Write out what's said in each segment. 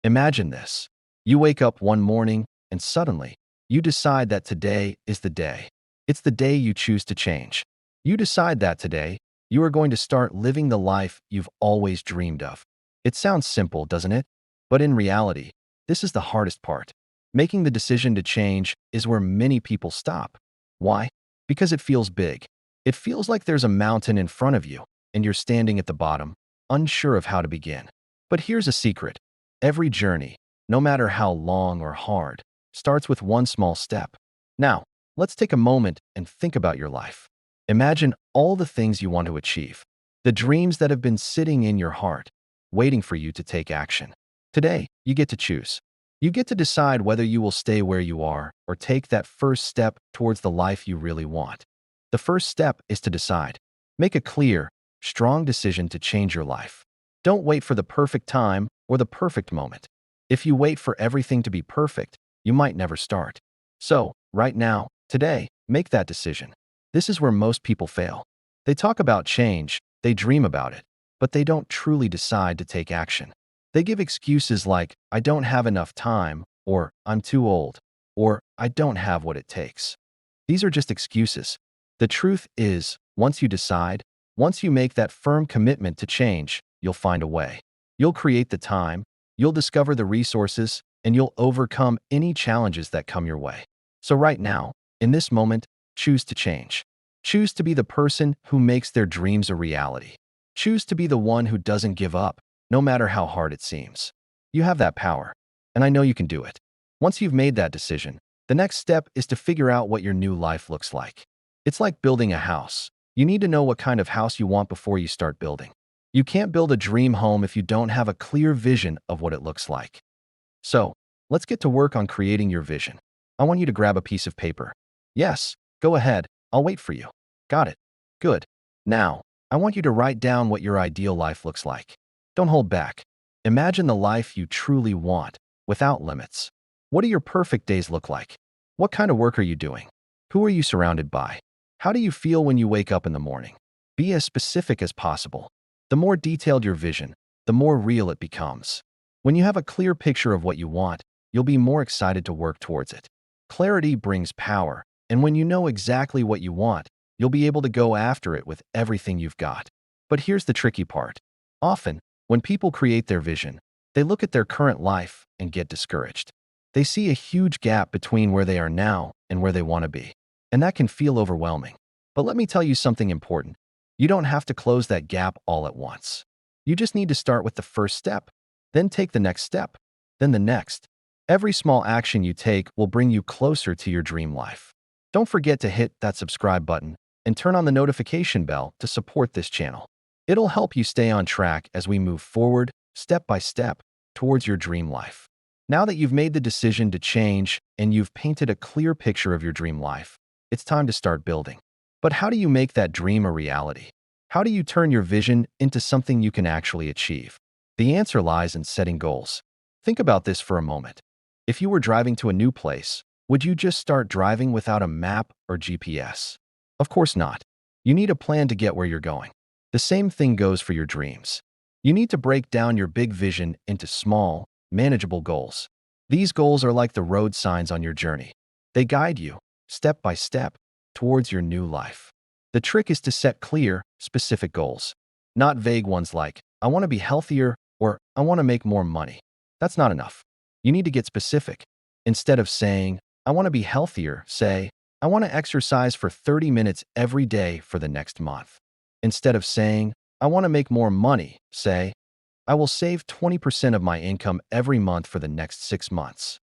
Imagine this. You wake up one morning and suddenly you decide that today is the day. It's the day you choose to change. You decide that today you are going to start living the life you've always dreamed of. It sounds simple, doesn't it? But in reality, this is the hardest part. Making the decision to change is where many people stop. Why? Because it feels big. It feels like there's a mountain in front of you, and you're standing at the bottom, unsure of how to begin. But here's a secret. Every journey, no matter how long or hard, starts with one small step. Now, let's take a moment and think about your life. Imagine all the things you want to achieve, the dreams that have been sitting in your heart, waiting for you to take action. Today, you get to choose. You get to decide whether you will stay where you are or take that first step towards the life you really want. The first step is to decide. Make a clear, strong decision to change your life. Don't wait for the perfect time or the perfect moment. If you wait for everything to be perfect, you might never start. So, right now, today, make that decision. This is where most people fail. They talk about change, they dream about it, but they don't truly decide to take action. They give excuses like, I don't have enough time, or I'm too old, or I don't have what it takes. These are just excuses. The truth is, once you decide, once you make that firm commitment to change, you'll find a way. You'll create the time, you'll discover the resources, and you'll overcome any challenges that come your way. So right now, in this moment, choose to change. Choose to be the person who makes their dreams a reality. Choose to be the one who doesn't give up, no matter how hard it seems. You have that power, and I know you can do it. Once you've made that decision, the next step is to figure out what your new life looks like. It's like building a house. You need to know what kind of house you want before you start building. You can't build a dream home if you don't have a clear vision of what it looks like. So, let's get to work on creating your vision. I want you to grab a piece of paper. Yes, go ahead. I'll wait for you. Got it. Good. Now, I want you to write down what your ideal life looks like. Don't hold back. Imagine the life you truly want, without limits. What do your perfect days look like? What kind of work are you doing? Who are you surrounded by? How do you feel when you wake up in the morning? Be as specific as possible. The more detailed your vision, the more real it becomes. When you have a clear picture of what you want, you'll be more excited to work towards it. Clarity brings power, and when you know exactly what you want, you'll be able to go after it with everything you've got. But here's the tricky part. Often, when people create their vision, they look at their current life and get discouraged. They see a huge gap between where they are now and where they want to be, and that can feel overwhelming. But let me tell you something important. You don't have to close that gap all at once. You just need to start with the first step, then take the next step, then the next. Every small action you take will bring you closer to your dream life. Don't forget to hit that subscribe button and turn on the notification bell to support this channel. It'll help you stay on track as we move forward, step by step, towards your dream life. Now that you've made the decision to change and you've painted a clear picture of your dream life, it's time to start building. But how do you make that dream a reality? How do you turn your vision into something you can actually achieve? The answer lies in setting goals. Think about this for a moment. If you were driving to a new place, would you just start driving without a map or GPS? Of course not. You need a plan to get where you're going. The same thing goes for your dreams. You need to break down your big vision into small, manageable goals. These goals are like the road signs on your journey. They guide you, step by step, towards your new life. The trick is to set clear, specific goals, not vague ones like, I want to be healthier or I want to make more money. That's not enough. You need to get specific. Instead of saying, I want to be healthier, say, I want to exercise for 30 minutes every day for the next month. Instead of saying, I want to make more money, say, I will save 20% of my income every month for the next 6 months.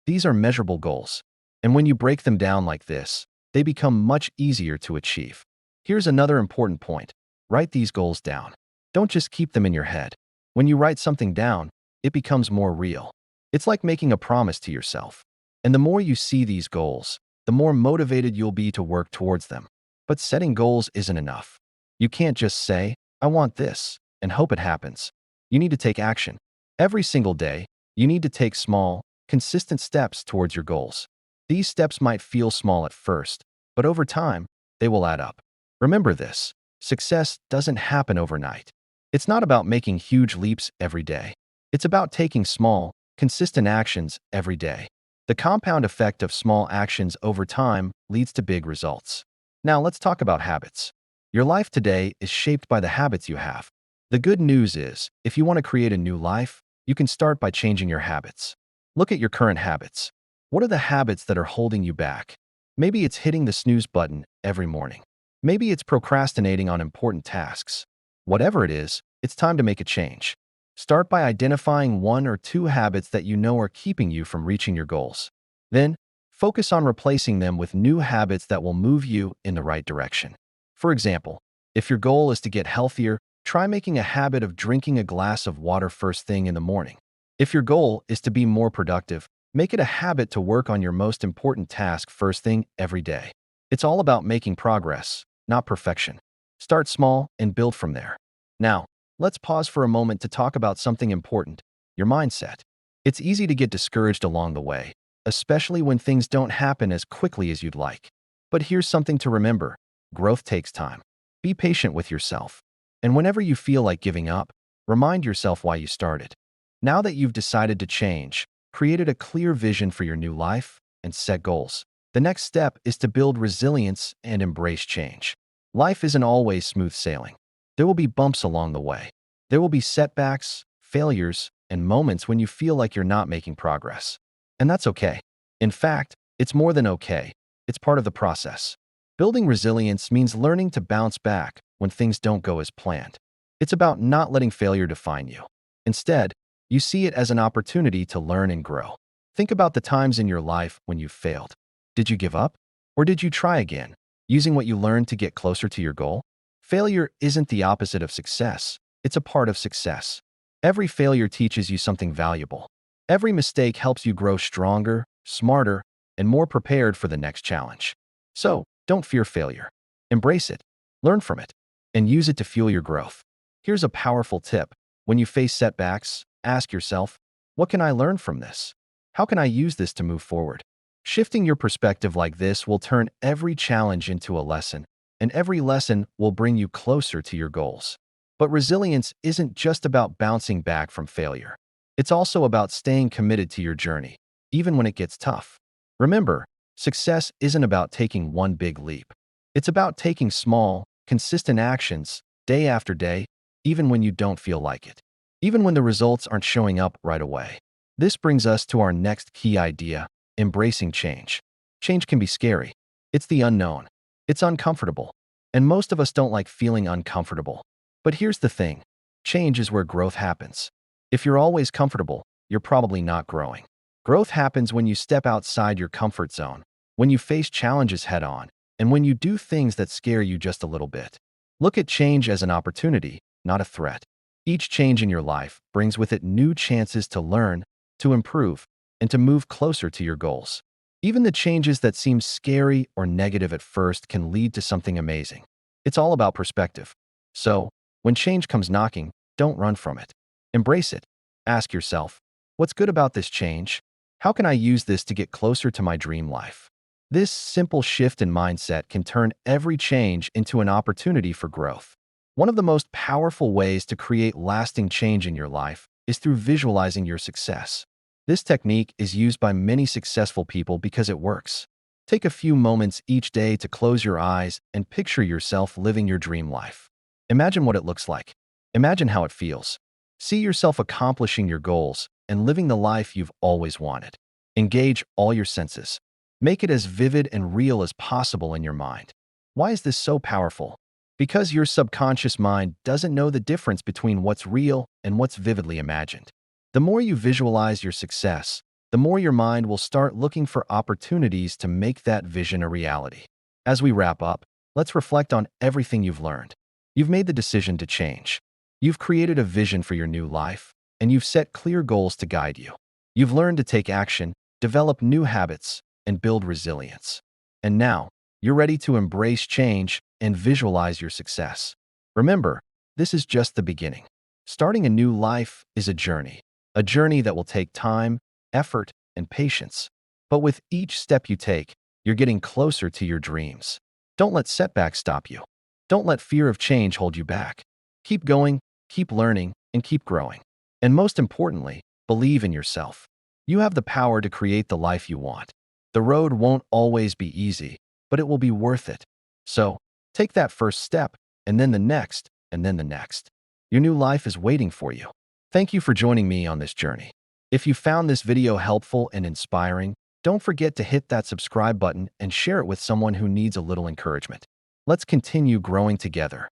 These are measurable goals, and when you break them down like this, they become much easier to achieve. Here's another important point. Write these goals down. Don't just keep them in your head. When you write something down, it becomes more real. It's like making a promise to yourself. And the more you see these goals, the more motivated you'll be to work towards them. But setting goals isn't enough. You can't just say, I want this, and hope it happens. You need to take action. Every single day, you need to take small, consistent steps towards your goals. These steps might feel small at first, but over time, they will add up. Remember this, success doesn't happen overnight. It's not about making huge leaps every day. It's about taking small, consistent actions every day. The compound effect of small actions over time leads to big results. Now let's talk about habits. Your life today is shaped by the habits you have. The good news is, if you want to create a new life, you can start by changing your habits. Look at your current habits. What are the habits that are holding you back? Maybe it's hitting the snooze button every morning. Maybe it's procrastinating on important tasks. Whatever it is, it's time to make a change. Start by identifying one or two habits that you know are keeping you from reaching your goals. Then, focus on replacing them with new habits that will move you in the right direction. For example, if your goal is to get healthier, try making a habit of drinking a glass of water first thing in the morning. If your goal is to be more productive, make it a habit to work on your most important task first thing every day. It's all about making progress, not perfection. Start small and build from there. Now, let's pause for a moment to talk about something important: your mindset. It's easy to get discouraged along the way, especially when things don't happen as quickly as you'd like. But here's something to remember: growth takes time. Be patient with yourself. And whenever you feel like giving up, remind yourself why you started. Now that you've decided to change, created a clear vision for your new life, and set goals, the next step is to build resilience and embrace change. Life isn't always smooth sailing. There will be bumps along the way. There will be setbacks, failures, and moments when you feel like you're not making progress. And that's okay. In fact, it's more than okay. It's part of the process. Building resilience means learning to bounce back when things don't go as planned. It's about not letting failure define you. Instead, you see it as an opportunity to learn and grow. Think about the times in your life when you failed. Did you give up? Or did you try again, using what you learned to get closer to your goal? Failure isn't the opposite of success. It's a part of success. Every failure teaches you something valuable. Every mistake helps you grow stronger, smarter, and more prepared for the next challenge. So, don't fear failure. Embrace it, learn from it, and use it to fuel your growth. Here's a powerful tip. When you face setbacks, ask yourself, what can I learn from this? How can I use this to move forward? Shifting your perspective like this will turn every challenge into a lesson, and every lesson will bring you closer to your goals. But resilience isn't just about bouncing back from failure. It's also about staying committed to your journey, even when it gets tough. Remember, success isn't about taking one big leap. It's about taking small, consistent actions, day after day, even when you don't feel like it. Even when the results aren't showing up right away. This brings us to our next key idea: embracing change. Change can be scary. It's the unknown. It's uncomfortable. And most of us don't like feeling uncomfortable. But here's the thing: change is where growth happens. If you're always comfortable, you're probably not growing. Growth happens when you step outside your comfort zone, when you face challenges head on, and when you do things that scare you just a little bit. Look at change as an opportunity, not a threat. Each change in your life brings with it new chances to learn, to improve, and to move closer to your goals. Even the changes that seem scary or negative at first can lead to something amazing. It's all about perspective. So, when change comes knocking, don't run from it. Embrace it. Ask yourself, what's good about this change? How can I use this to get closer to my dream life? This simple shift in mindset can turn every change into an opportunity for growth. One of the most powerful ways to create lasting change in your life is through visualizing your success. This technique is used by many successful people because it works. Take a few moments each day to close your eyes and picture yourself living your dream life. Imagine what it looks like. Imagine how it feels. See yourself accomplishing your goals and living the life you've always wanted. Engage all your senses. Make it as vivid and real as possible in your mind. Why is this so powerful? Because your subconscious mind doesn't know the difference between what's real and what's vividly imagined. The more you visualize your success, the more your mind will start looking for opportunities to make that vision a reality. As we wrap up, let's reflect on everything you've learned. You've made the decision to change. You've created a vision for your new life, and you've set clear goals to guide you. You've learned to take action, develop new habits, and build resilience. And now, you're ready to embrace change and visualize your success. Remember, this is just the beginning. Starting a new life is a journey that will take time, effort, and patience. But with each step you take, you're getting closer to your dreams. Don't let setbacks stop you. Don't let fear of change hold you back. Keep going, keep learning, and keep growing. And most importantly, Believe in yourself. You have the power to create the life you want. The road won't always be easy, but it will be worth it. So, take that first step, and then the next, and then the next. Your new life is waiting for you. Thank you for joining me on this journey. If you found this video helpful and inspiring, don't forget to hit that subscribe button and share it with someone who needs a little encouragement. Let's continue growing together.